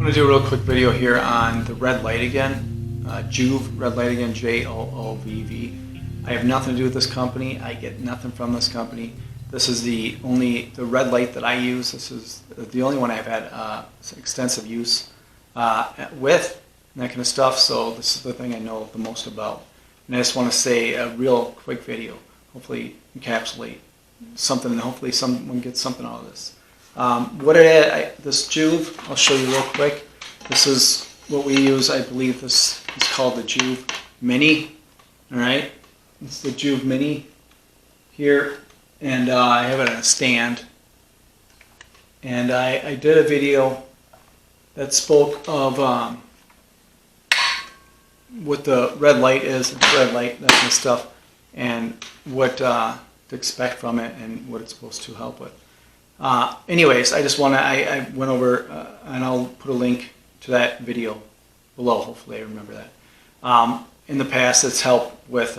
I'm going to do a real quick video here on the red light again, JOOVV, red light again, JOOVV. I have nothing to do with this company. I get nothing from this company. This is the red light that I use. This is the only one I've had extensive use with, and that kind of stuff. So this is the thing I know the most about. And I just want to say a real quick video, hopefully encapsulate something, and hopefully someone gets something out of this. This JOOVV, I'll show you real quick. This is what we use. I believe this is called the JOOVV Mini. All right, it's the JOOVV Mini here, and I have it on a stand. And I did a video that spoke of what the red light is, red light, that kind of stuff, and what to expect from it and what it's supposed to help with. Anyways, I went over, and I'll put a link to that video below. Hopefully I remember that. In the past, it's helped with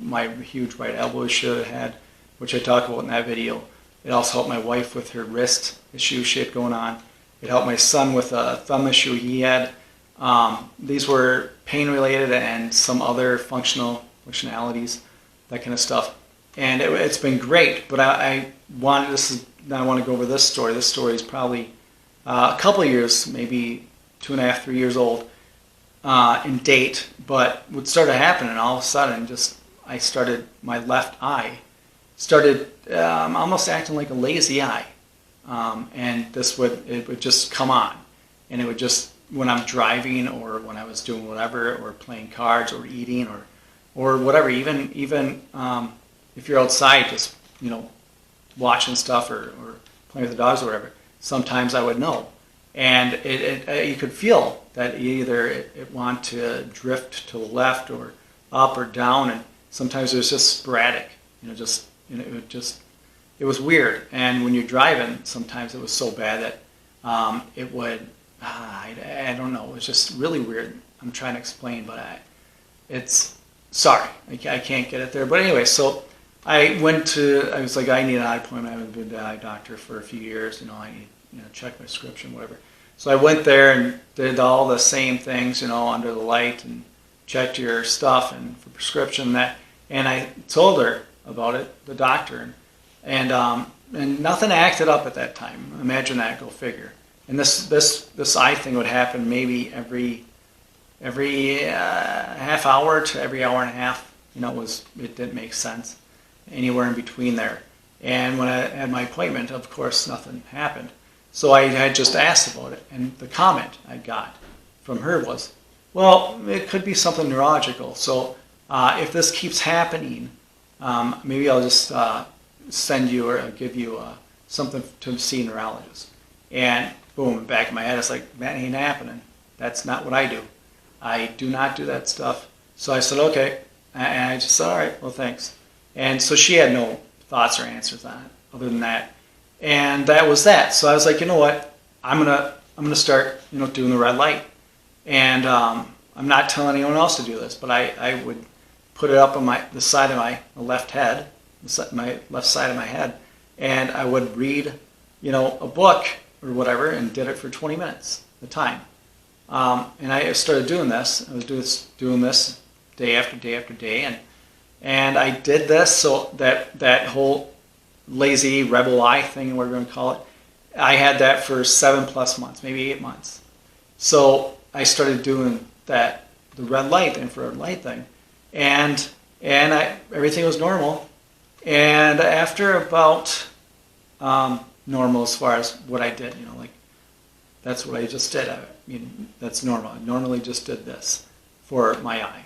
my huge right elbow issue I had, which I talked about in that video. It also helped my wife with her wrist issue she had going on. It helped my son with a thumb issue he had. These were pain related and some other functionalities, that kind of stuff. And it's been great, but I want to go over this story. This story is probably a couple of years, maybe 2.5, 3 years old in date. But what started happening, all of a sudden, my left eye started almost acting like a lazy eye, and it would just come on, and it would just, when I'm driving or when I was doing whatever, or playing cards or eating or whatever, even if you're outside just watching stuff or playing with the dogs or whatever, sometimes I would know. And you could feel that either it wanted to drift to the left or up or down, and sometimes it was just sporadic. It was weird. And when you're driving, sometimes it was so bad that it would, I don't know, it was just really weird. I'm trying to explain, but sorry, I can't get it there. But anyway, so I was like, I need an eye appointment. I haven't been to the eye doctor for a few years. I need check my prescription, whatever. So I went there and did all the same things, under the light, and checked your stuff and for prescription and I told her about it, the doctor, and nothing acted up at that time. Imagine that, go figure. And this eye thing would happen maybe every half hour to every hour and a half. It didn't make sense anywhere in between there. And when I had my appointment, of course, nothing happened. So I had just asked about it, and the comment I got from her was, well, it could be something neurological. So if this keeps happening, maybe I'll just send you or give you something to see a neurologist. And boom, back in my head, it's like, that ain't happening. That's not what I do. I do not do that stuff. So I said, okay. And I just said, all right, well, thanks. And so she had no thoughts or answers on it other than that. And that was that. So I was like, you know what? I'm gonna start, doing the red light. And I'm not telling anyone else to do this, but I would put it up on the side of my left head, my left side of my head, and I would read, a book or whatever, and did it for 20 minutes at a time. And I started doing this. I was doing this day after day after day, and I did this so that whole lazy rebel eye thing, whatever you want to call it, I had that for 7+ months, maybe 8 months. So I started doing the red light, the infrared light thing, and everything was normal. And after about normal as far as what I did, that's what I just did. That's normal. I normally just did this for my eye.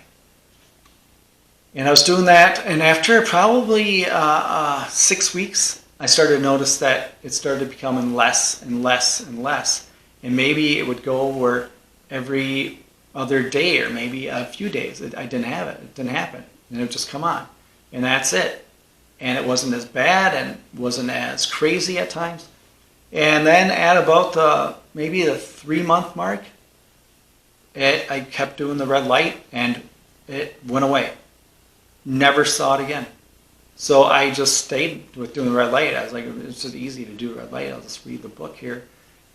And I was doing that, and after probably 6 weeks, I started to notice that it started becoming less and less and less. And maybe it would go over every other day or maybe a few days. I didn't have it. It didn't happen. And it would just come on. And that's it. And it wasn't as bad and wasn't as crazy at times. And then at about maybe the 3-month mark, I kept doing the red light, and it went away. Never saw it again. So I just stayed with doing the red light. I was like, it's just easy to do red light. I'll just read the book here.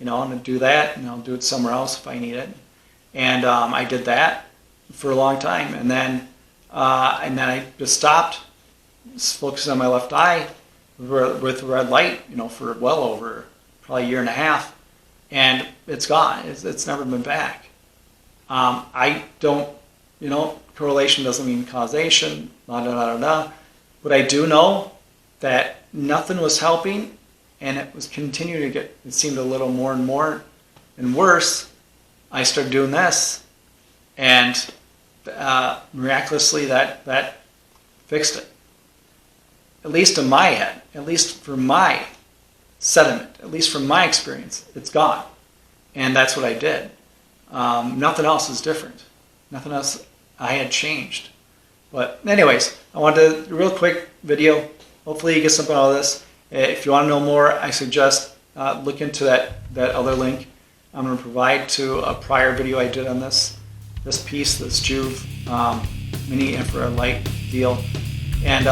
I'm going to do that, and I'll do it somewhere else if I need it. And I did that for a long time, and then I just stopped, focused on my left eye with red light, for well over probably a year and a half, and it's gone. It's never been back. I don't, correlation doesn't mean causation, But I do know that nothing was helping, and it was continuing to get, it seemed a little more and more and worse. I started doing this, and miraculously that fixed it. At least in my head, at least for my sediment, at least from my experience, it's gone. And that's what I did. Nothing else is different. Nothing else I had changed. But anyways, I wanted a real quick video. Hopefully you get something out of this. If you want to know more, I suggest look into that other link I'm going to provide to a prior video I did on this piece, this JOOVV mini infrared light deal. And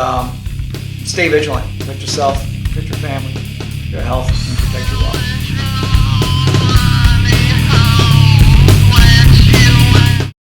stay vigilant. Protect yourself, protect your family, your health, and protect your wealth.